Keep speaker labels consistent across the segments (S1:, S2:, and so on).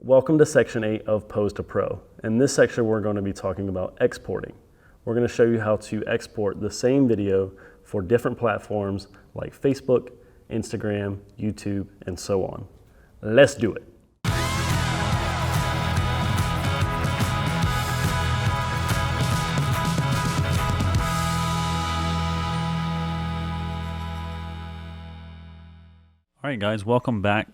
S1: Welcome to Section 8 of Pose to Pro. In this section, we're going to be talking about exporting. We're going to show you how to export the same video for different platforms like Facebook, Instagram, YouTube, and so on. Let's do it. All right, guys, welcome back.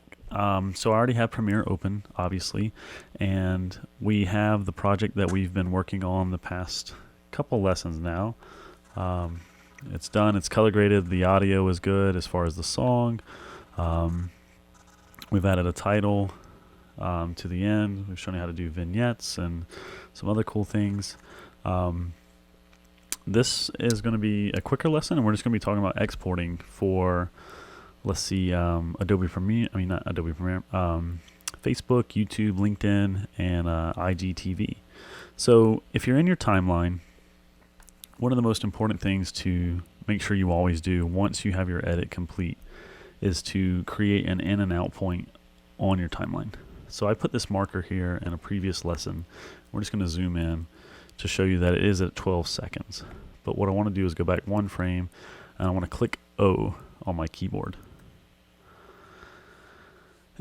S1: So I already have Premiere open, obviously, and we have the project that we've been working on the past couple lessons now. It's done, it's color graded, the audio is good as far as the song. We've added a title to the end. We've shown you how to do vignettes and some other cool things. This is going to be a quicker lesson, and we're just going to be talking about exporting for, let's see, Adobe Premiere, not Adobe Premiere, Facebook, YouTube, LinkedIn, and IGTV. So if you're in your timeline, one of the most important things to make sure you always do once you have your edit complete is to create an in and out point on your timeline. So I put this marker here in a previous lesson. We're just going to zoom in to show you that it is at 12 seconds. But what I want to do is go back one frame, and I want to click O on my keyboard.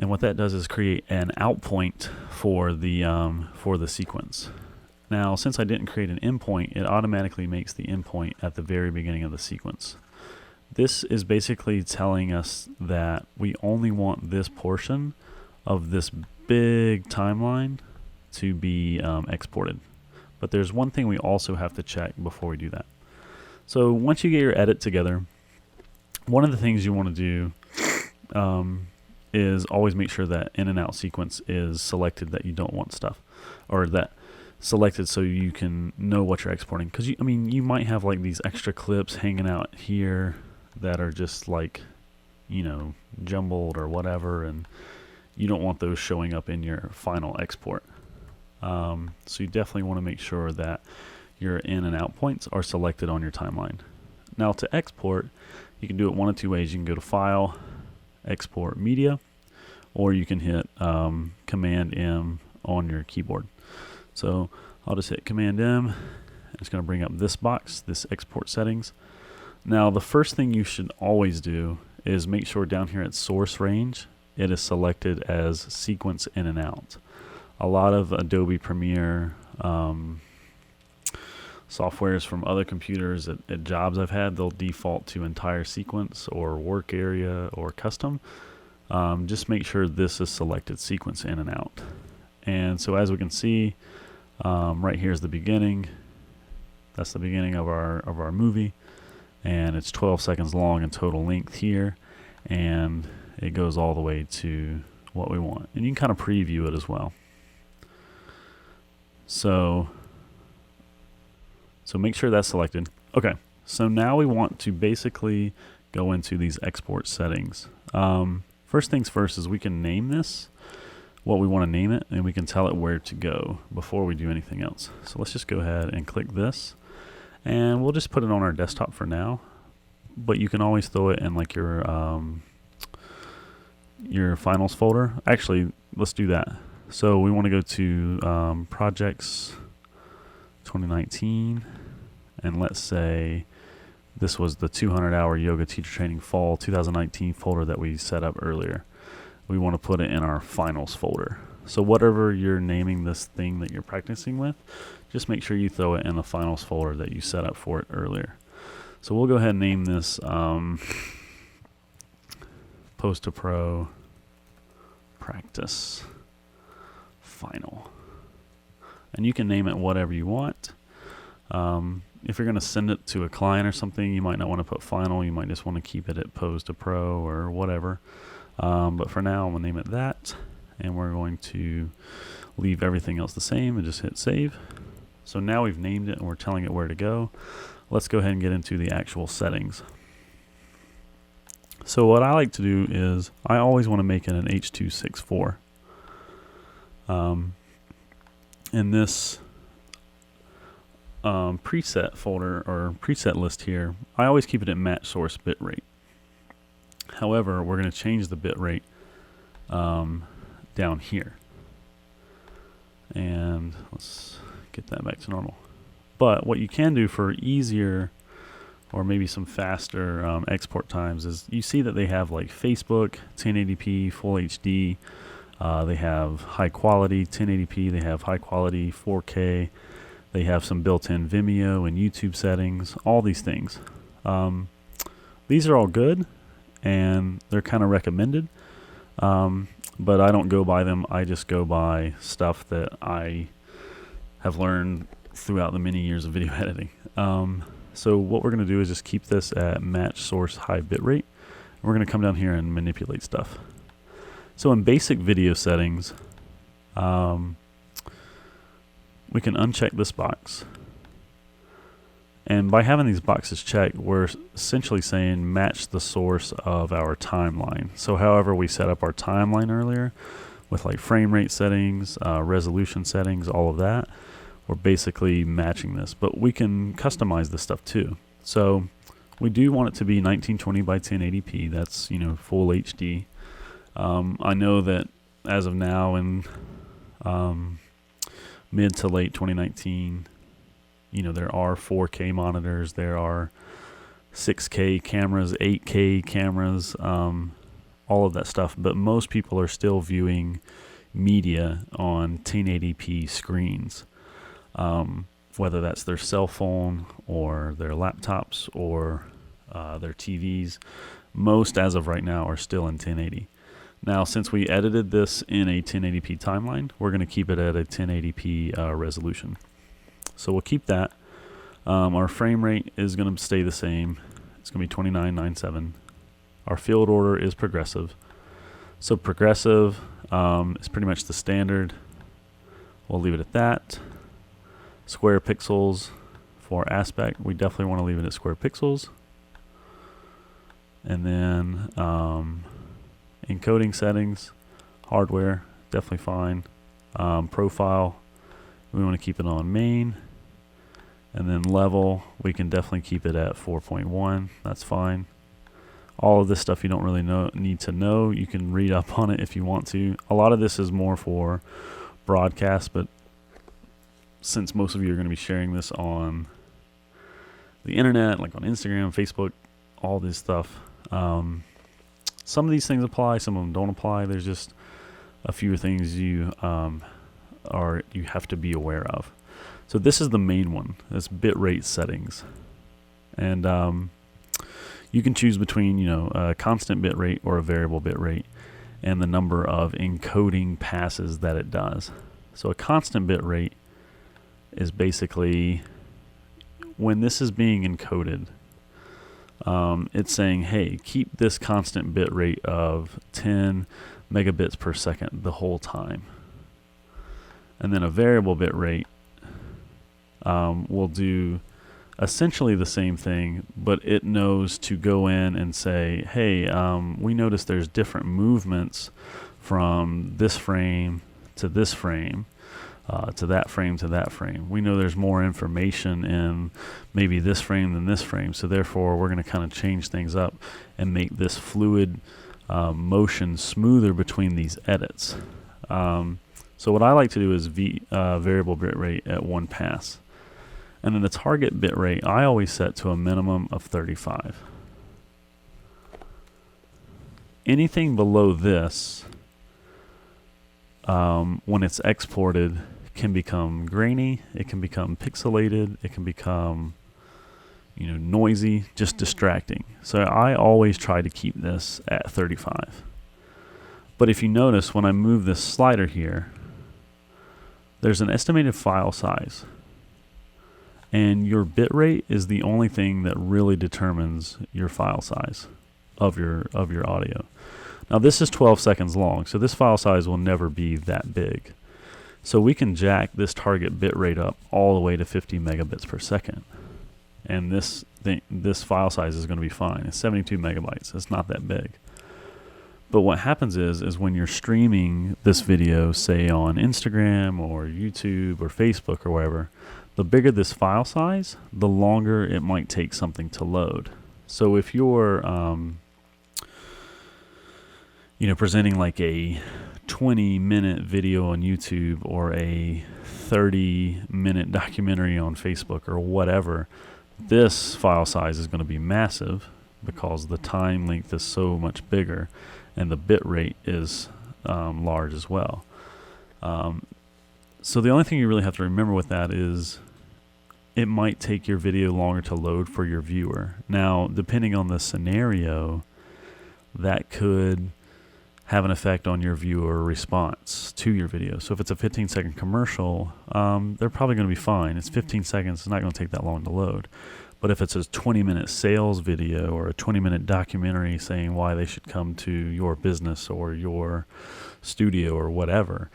S1: And what that does is create an out point for the sequence. Now, since I didn't create an endpoint, it automatically makes the endpoint at the very beginning of the sequence. This is basically telling us that we only want this portion of this big timeline to be exported. But there's one thing we also have to check before we do that. So once you get your edit together, one of the things you want to do is always make sure that in and out sequence is selected, that you don't want stuff, or that selected so you can know what you're exporting. Because you might have like these extra clips hanging out here that are just like, jumbled or whatever, and you don't want those showing up in your final export. So you definitely want to make sure that your in and out points are selected on your timeline. Now to export, you can do it one of two ways. You can go to File, Export Media, or you can hit Command M on your keyboard. So I'll just hit Command M. It's going to bring up this box, this export settings. Now the first thing you should always do is make sure down here at source range it is selected as sequence in and out. A lot of Adobe Premiere softwares from other computers at jobs I've had, they'll default to entire sequence or work area or custom. Just make sure this is selected sequence in and out. And so as we can see, right here is the beginning. That's the beginning of our movie, and it's 12 seconds long in total length here, and it goes all the way to what we want. And you can kind of preview it as well. So make sure that's selected. Okay, so now we want to basically go into these export settings. First things first is we can name this what we want to name it, and we can tell it where to go before we do anything else. So let's just go ahead and click this, and we'll just put it on our desktop for now, but you can always throw it in like your finals folder. Actually, let's do that. So we want to go to Projects 2019, and let's say this was the 200-hour yoga teacher training fall 2019 folder that we set up earlier. We want to put it in our finals folder. So whatever you're naming this thing that you're practicing with, just make sure you throw it in the finals folder that you set up for it earlier. So we'll go ahead and name this Pose to Pro Practice Final. And you can name it whatever you want. If you're going to send it to a client or something, you might not want to put final. You might just want to keep it at Pose to Pro or whatever. But for now, I'm going to name it that. And we're going to leave everything else the same and just hit save. So now we've named it and we're telling it where to go. Let's go ahead and get into the actual settings. So what I like to do is I always want to make it an H.264. In this preset folder or preset list here, I always keep it at match source bitrate. However, we're going to change the bitrate down here. And let's get that back to normal. But what you can do for easier or maybe some faster export times is you see that they have like Facebook, 1080p, full HD. They have high quality 1080p. They have high quality 4K. They have some built-in Vimeo and YouTube settings, all these things. These are all good, and they're kind of recommended, but I don't go by them. I just go by stuff that I have learned throughout the many years of video editing. So what we're going to do is just keep this at match source high bitrate. We're going to come down here and manipulate stuff. So in basic video settings, we can uncheck this box. And by having these boxes checked, we're essentially saying match the source of our timeline. So however we set up our timeline earlier with like frame rate settings, resolution settings, all of that, we're basically matching this. But we can customize this stuff too. So we do want it to be 1920 by 1080p. That's, you know, full HD. I know that as of now in mid to late 2019, you know, there are 4K monitors, there are 6K cameras, 8K cameras, all of that stuff. But most people are still viewing media on 1080p screens, whether that's their cell phone or their laptops or their TVs. Most, as of right now, are still in 1080. Now, since we edited this in a 1080p timeline, we're going to keep it at a 1080p resolution. So we'll keep that. Our frame rate is going to stay the same. It's going to be 29.97. Our field order is progressive. So progressive is pretty much the standard. We'll leave it at that. Square pixels for aspect, we definitely want to leave it at square pixels. And then encoding settings, hardware, definitely fine. Profile, we want to keep it on main. And then level, we can definitely keep it at 4.1. That's fine. All of this stuff you don't really need to know. You can read up on it if you want to. A lot of this is more for broadcast, but since most of you are going to be sharing this on the internet, like on Instagram, Facebook, all this stuff, some of these things apply, some of them don't apply. There's just a few things you have to be aware of. So this is the main one. It's bitrate settings, and you can choose between, you know, a constant bitrate or a variable bitrate, and the number of encoding passes that it does. So a constant bitrate is basically when this is being encoded. It's saying, hey, keep this constant bit rate of 10 megabits per second the whole time. And then a variable bit rate will do essentially the same thing, but it knows to go in and say, hey, we notice there's different movements from this frame to this frame. To that frame to that frame. We know there's more information in maybe this frame than this frame, so therefore we're going to kind of change things up and make this fluid motion smoother between these edits. So what I like to do is variable bitrate at 1 pass. And then the target bitrate I always set to a minimum of 35. Anything below this, when it's exported, can become grainy, it can become pixelated, it can become, you know, noisy, just distracting. So I always try to keep this at 35. But if you notice, when I move this slider here, there's an estimated file size, and your bitrate is the only thing that really determines your file size of your audio. Now this is 12 seconds long, so this file size will never be that big. So we can jack this target bitrate up all the way to 50 megabits per second. And this file size is going to be fine. It's 72 megabytes. It's not that big. But what happens is when you're streaming this video, say on Instagram or YouTube or Facebook or wherever, the bigger this file size, the longer it might take something to load. So if you're presenting like a 20-minute video on YouTube or a 30-minute documentary on Facebook or whatever, this file size is going to be massive because the time length is so much bigger and the bit rate is large as well. So the only thing you really have to remember with that is it might take your video longer to load for your viewer. Now, depending on the scenario, that could have an effect on your viewer response to your video. So if it's a 15-second commercial, they're probably going to be fine. It's 15 seconds. It's not going to take that long to load. But if it's a 20-minute sales video or a 20-minute documentary saying why they should come to your business or your studio or whatever,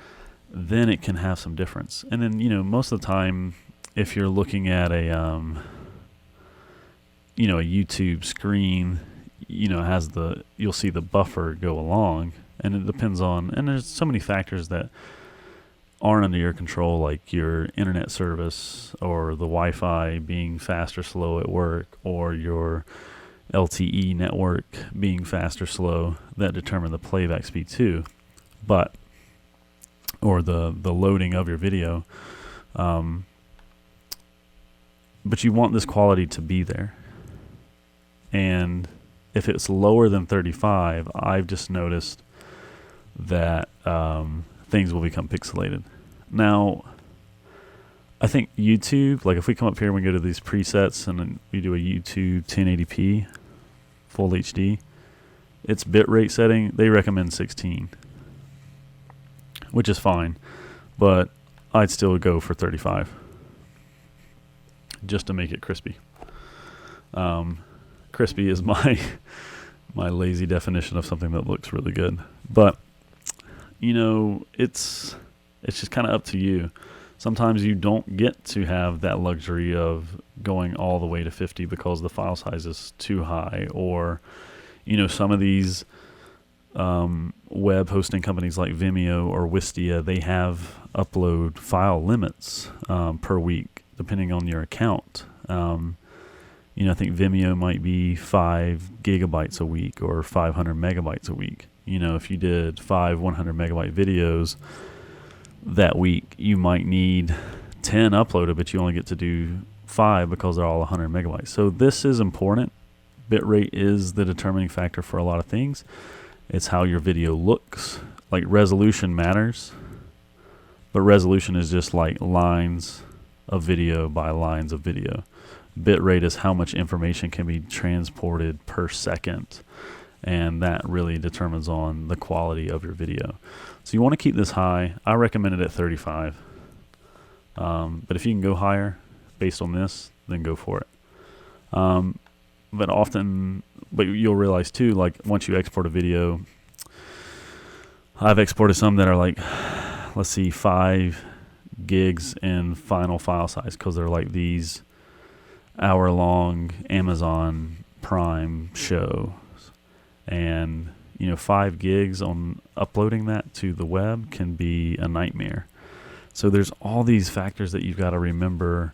S1: then it can have some difference. And then, most of the time, if you're looking at a YouTube screen, you'll see the buffer go along, and it depends on, and there's so many factors that aren't under your control, like your internet service or the Wi-Fi being fast or slow at work, or your LTE network being fast or slow, that determine the playback speed too, or the loading of your video. But you want this quality to be there. And if it's lower than 35, I've just noticed that things will become pixelated. Now, I think YouTube, like if we come up here and we go to these presets and then we do a YouTube 1080p full HD, its bitrate setting, they recommend 16, which is fine, but I'd still go for 35 just to make it crispy. Crispy is my lazy definition of something that looks really good, but it's just kind of up to you. Sometimes you don't get to have that luxury of going all the way to 50 because the file size is too high, or some of these web hosting companies like Vimeo or Wistia, they have upload file limits per week depending on your account. I think Vimeo might be 5 gigabytes a week or 500 megabytes a week. If you did 5 100 megabyte videos that week, you might need 10 uploaded, but you only get to do 5 because they're all 100 megabytes. So this is important. Bitrate is the determining factor for a lot of things. It's how your video looks. Like resolution matters, but resolution is just like lines of video by lines of video. Bitrate is how much information can be transported per second, and that really determines on the quality of your video. So you want to keep this high. I recommend it at 35, but if you can go higher based on this, then go for it. But you'll realize too, like once you export a video, I've exported some that are like, let's see, 5 gigs in final file size, because they're like these hour-long Amazon Prime shows, and 5 gigs on uploading that to the web can be a nightmare. So there's all these factors that you've got to remember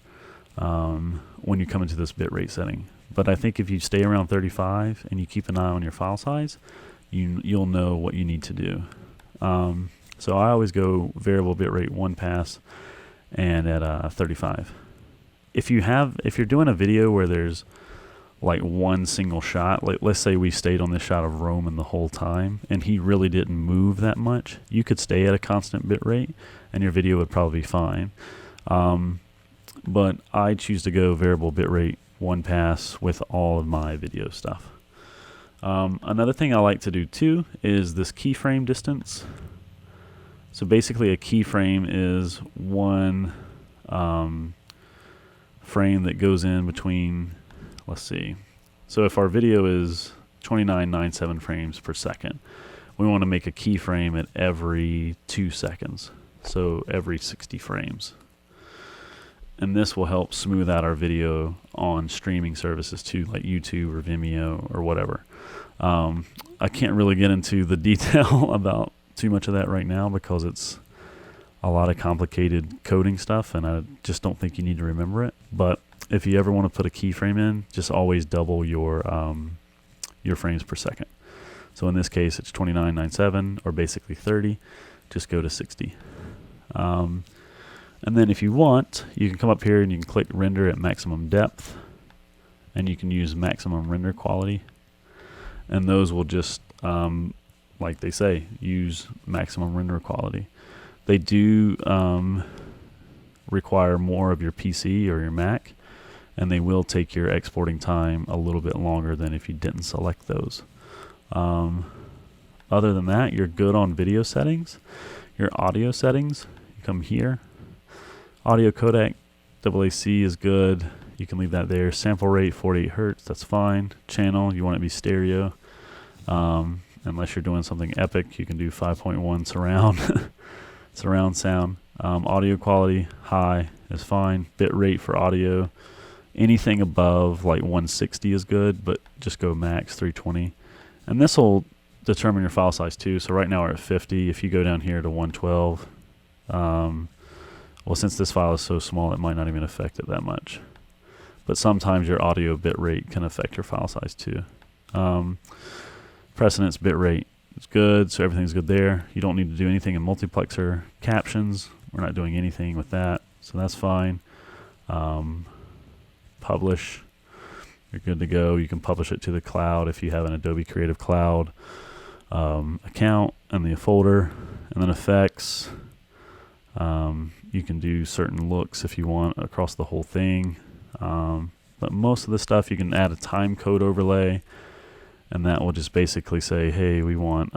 S1: when you come into this bitrate setting. But I think if you stay around 35 and you keep an eye on your file size, you'll know what you need to do. So I always go variable bitrate 1 pass and at 35. If you're doing a video where there's like one single shot, like let's say we stayed on this shot of Roman the whole time and he really didn't move that much, you could stay at a constant bitrate and your video would probably be fine. But I choose to go variable bitrate 1 pass with all of my video stuff. Another thing I like to do too is this keyframe distance. So basically a keyframe is one frame that goes in between, let's see, so if our video is 2997 frames per second, we want to make a keyframe at every 2 seconds, so every 60 frames. And this will help smooth out our video on streaming services too, like YouTube or Vimeo or whatever. I can't really get into the detail about too much of that right now because it's a lot of complicated coding stuff, and I just don't think you need to remember it. But if you ever want to put a keyframe in, just always double your frames per second. So in this case, it's 2997, or basically 30. just go to 60. And then if you want, you can come up here and you can click render at maximum depth, and you can use maximum render quality, and those will just, like they say, use maximum render quality. They do require more of your PC or your Mac, and they will take your exporting time a little bit longer than if you didn't select those. Other than that, you're good on video settings. Your audio settings, you come here. Audio codec, AAC is good. You can leave that there. Sample rate, 48 hertz, that's fine. Channel, you want it to be stereo. Unless you're doing something epic, you can do 5.1 surround, surround sound. Audio quality, high is fine. Bit rate for audio, anything above like 160 is good, but just go max 320. And this will determine your file size too. So right now we're at 50. If you go down here to 112, well, since this file is so small, it might not even affect it that much. But sometimes your audio bit rate can affect your file size too. Precedence bit rate is good, so everything's good there. You don't need to do anything in multiplexer. Captions, we're not doing anything with that, so that's fine. Publish, you're good to go. You can publish it to the cloud if you have an Adobe Creative Cloud account and the folder. And then effects, you can do certain looks if you want across the whole thing. But most of the stuff you can add a time code overlay, and that will just basically say, hey, we want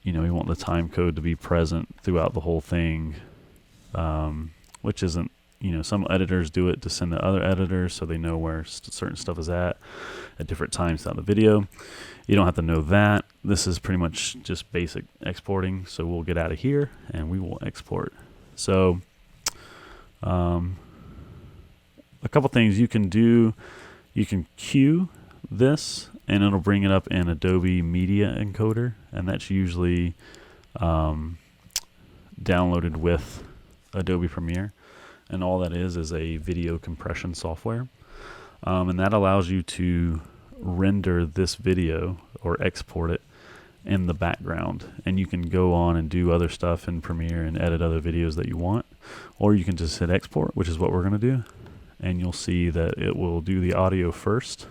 S1: we want the time code to be present throughout the whole thing, which isn't, some editors do it to send to other editors so they know where certain stuff is at different times throughout the video. You don't have to know that. This is pretty much just basic exporting, so we'll get out of here and we will export. So a couple things you can do. You can queue this and it'll bring it up in Adobe Media Encoder, and that's usually downloaded with Adobe Premiere, and all that is a video compression software, and that allows you to render this video or export it in the background, and you can go on and do other stuff in Premiere and edit other videos that you want, or you can just hit export, which is what we're going to do, and you'll see that it will do the audio first,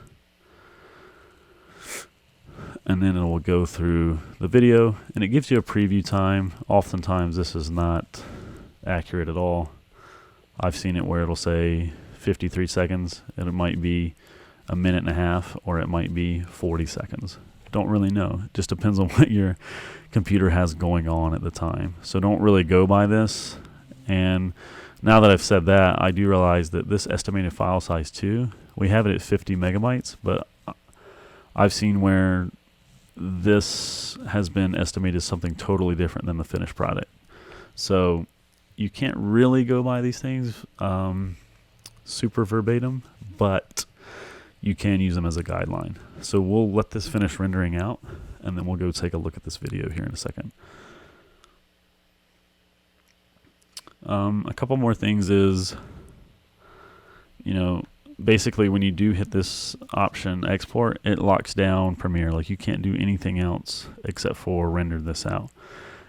S1: and then it will go through the video, and it gives you a preview time. Oftentimes this is not accurate at all. I've seen it where it'll say 53 seconds, and it might be a minute and a half, or it might be 40 seconds. Don't really know. It just depends on what your computer has going on at the time. So don't really go by this. And now that I've said that, I do realize that this estimated file size too, we have it at 50 megabytes, but I've seen where this has been estimated something totally different than the finished product. So you can't really go by these things super verbatim, but you can use them as a guideline. So we'll let this finish rendering out, and then we'll go take a look at this video here in a second. A couple more things is, basically when you do hit this option export, it locks down Premiere. Like, you can't do anything else except for render this out.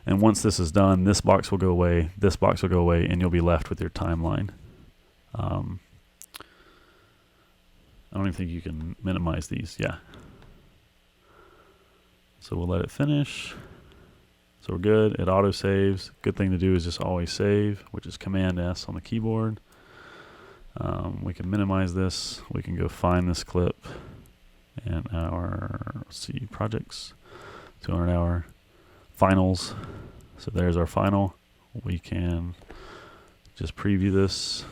S1: And once this is done, this box will go away, this box will go away, and you'll be left with your timeline. I don't even think you can minimize these. Yeah. So we'll let it finish. So we're good. It auto saves. Good thing to do is just always save, which is Command S on the keyboard. We can minimize this. We can go find this clip in our, let's see, projects, 200 hour finals. So there's our final. We can just preview this.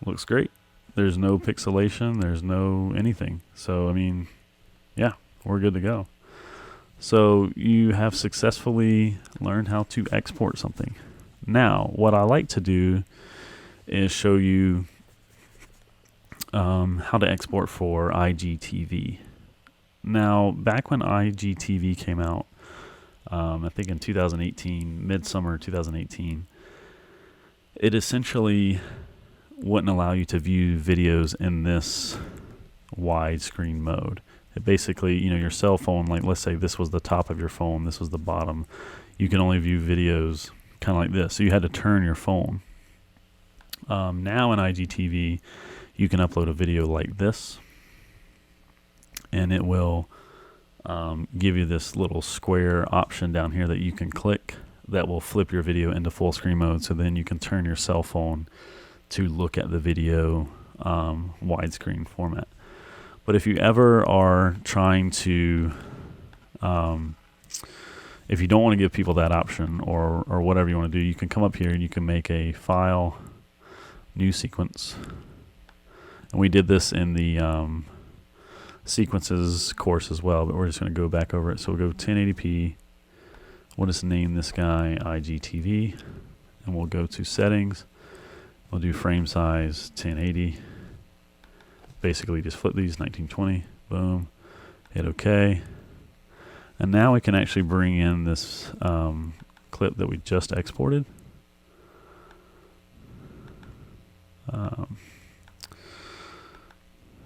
S1: Looks great. There's no pixelation. There's no anything. So, I mean, yeah, we're good to go. So you have successfully learned how to export something. Now, what I like to do is show you how to export for IGTV. Now, back when IGTV came out, I think in 2018, midsummer 2018, it essentially wouldn't allow you to view videos in this widescreen mode. It basically, your cell phone, like let's say this was the top of your phone, this was the bottom, you can only view videos kind of like this. So you had to turn your phone. Now in IGTV, you can upload a video like this, and it will give you this little square option down here that you can click that will flip your video into full screen mode, so then you can turn your cell phone to look at the video widescreen format. But if you ever are trying to, if you don't want to give people that option or whatever you want to do, you can come up here and you can make a file, new sequence. And we did this in the sequences course as well, but we're just going to go back over it. So we'll go 1080p. We'll just name this guy IGTV, and we'll go to settings. We'll do frame size 1080. Basically just flip these 1920. Boom. Hit OK. And now we can actually bring in this clip that we just exported.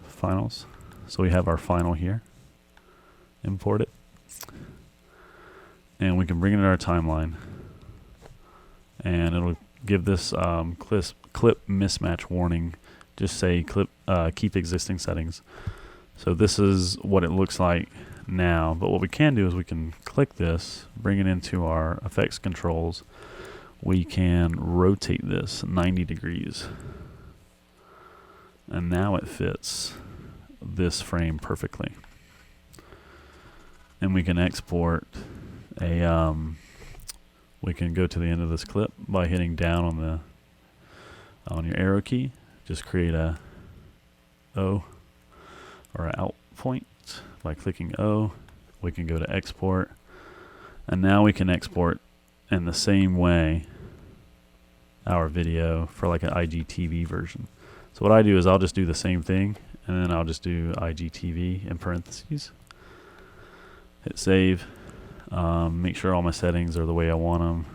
S1: Finals. So we have our final here. Import it. And we can bring it in our timeline. And it'll give this clip mismatch warning. Just say keep existing settings. So this is what it looks like now. But what we can do is we can click this, bring it into our effects controls. We can rotate this 90 degrees. And now it fits this frame perfectly. And we can export a we can go to the end of this clip by hitting down on your arrow key. Just create a O or an out point by clicking O. We can go to export, and now we can export in the same way our video for like an IGTV version. So what I do is I'll just do the same thing, and then I'll just do IGTV in parentheses. Hit save. Make sure all my settings are the way I want them.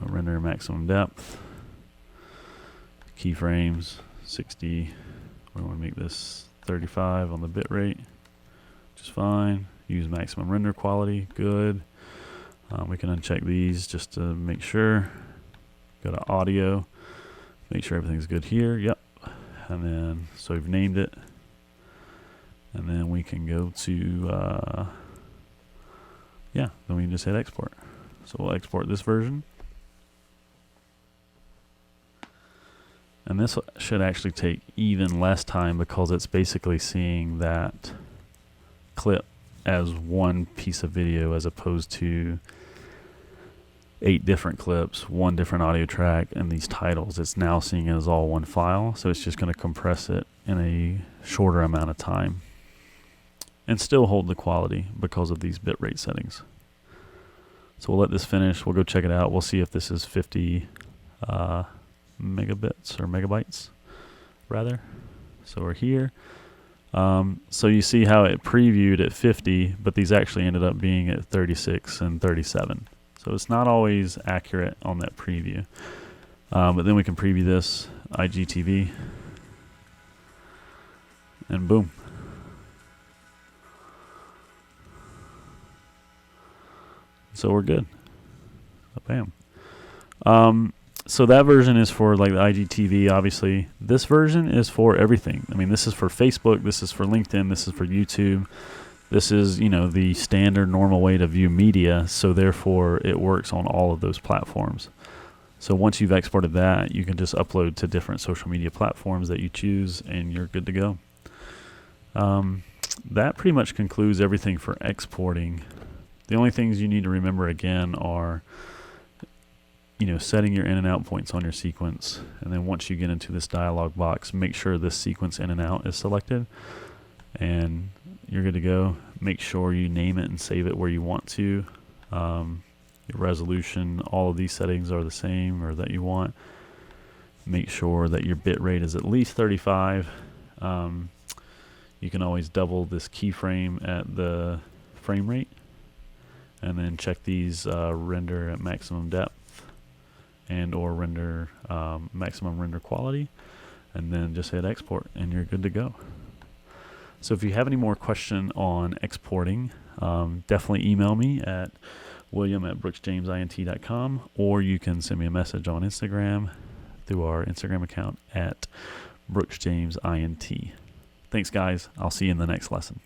S1: Render maximum depth. Keyframes 60. We want to make this 35 on the bit rate, which is fine. Use maximum render quality. Good. We can uncheck these just to make sure. Go to audio. Make sure everything's good here. Yep. And then, so we've named it. And then we can go to, then we can just hit export. So we'll export this version. And this should actually take even less time because it's basically seeing that clip as one piece of video as opposed to 8 different clips, 1 different audio track, and these titles. It's now seeing it as all one file, so it's just going to compress it in a shorter amount of time and still hold the quality because of these bitrate settings. So we'll let this finish. We'll go check it out. We'll see if this is 50 megabits or megabytes rather. So we're here. So you see how it previewed at 50, but these actually ended up being at 36 and 37. So it's not always accurate on that preview. But then we can preview this IGTV, and boom. So we're good. Bam. So that version is for like the IGTV, obviously. This version is for everything. I mean, this is for Facebook, this is for LinkedIn, this is for YouTube. This is, the standard normal way to view media, so therefore it works on all of those platforms. So once you've exported that, you can just upload to different social media platforms that you choose, and you're good to go. That pretty much concludes everything for exporting. The only things you need to remember again are setting your in and out points on your sequence, and then once you get into this dialog box, make sure this sequence in and out is selected, and you're good to go. Make sure you name it and save it where you want to. Your resolution, all of these settings are the same or that you want. Make sure that your bit rate is at least 35. You can always double this keyframe at the frame rate, and then check these render at maximum depth and or render maximum render quality, and then just hit export and you're good to go. So if you have any more question on exporting, definitely email me at william@brooksjamesint.com, or you can send me a message on Instagram through our Instagram account at brooksjamesint. Thanks guys, I'll see you in the next lesson.